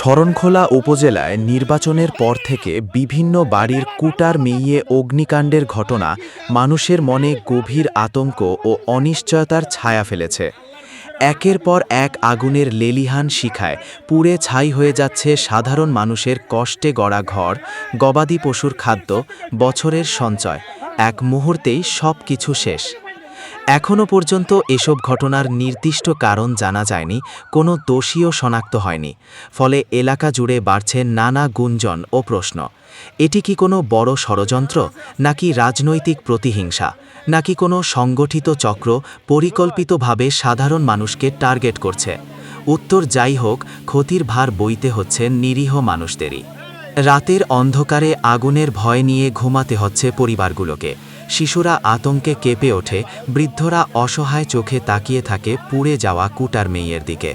শরণখোলা উপজেলায় নির্বাচনের পর থেকে বিভিন্ন বাড়ির কুটার মেইয়ে অগ্নিকাণ্ডের ঘটনা মানুষের মনে গভীর আতঙ্ক ও অনিশ্চয়তার ছায়া ফেলেছে। একের পর এক আগুনের লেলিহান শিখায় পুড়ে ছাই হয়ে যাচ্ছে সাধারণ মানুষের কষ্টে গড়া ঘর, গবাদি পশুর খাদ্য, বছরের সঞ্চয়। এক মুহূর্তেই সব কিছু শেষ। এখনও পর্যন্ত এসব ঘটনার নির্দিষ্ট কারণ জানা যায়নি, কোনো দোষীও শনাক্ত হয়নি। ফলে এলাকা জুড়ে বাড়ছে নানা গুঞ্জন ও প্রশ্ন। এটি কি কোনো বড় ষড়যন্ত্র, নাকি রাজনৈতিক প্রতিহিংসা, নাকি কোনো সংগঠিত চক্র পরিকল্পিতভাবে সাধারণ মানুষকে টার্গেট করছে? উত্তর যাই হোক, ক্ষতির ভার বইতে হচ্ছে নিরীহ মানুষদেরই। রাতের অন্ধকারে আগুনের ভয় নিয়ে ঘুমাতে হচ্ছে পরিবারগুলোকে। শিশুরা আতঙ্কে কেঁপে ওঠে, বৃদ্ধরা অসহায় চোখে তাকিয়ে থাকে পুড়ে যাওয়া কুটার মেয়ের দিকে।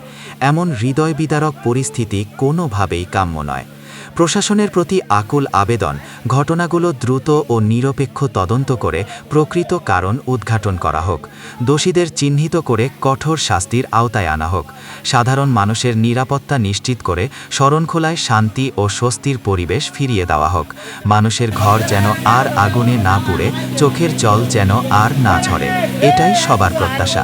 এমন হৃদয়বিদারক পরিস্থিতি কোনোভাবেই কাম্য নয়। প্রশাসনের প্রতি আকুল আবেদন, ঘটনাগুলো দ্রুত ও নিরপেক্ষ তদন্ত করে প্রকৃত কারণ উদ্ঘাটন করা হোক। দোষীদের চিহ্নিত করে কঠোর শাস্তির আওতায় আনা হোক। সাধারণ মানুষের নিরাপত্তা নিশ্চিত করে শরণখোলায় শান্তি ও স্বস্তির পরিবেশ ফিরিয়ে দেওয়া হোক। মানুষের ঘর যেন আর আগুনে না পুড়ে, চোখের জল যেন আর না ঝরে, এটাই সবার প্রত্যাশা।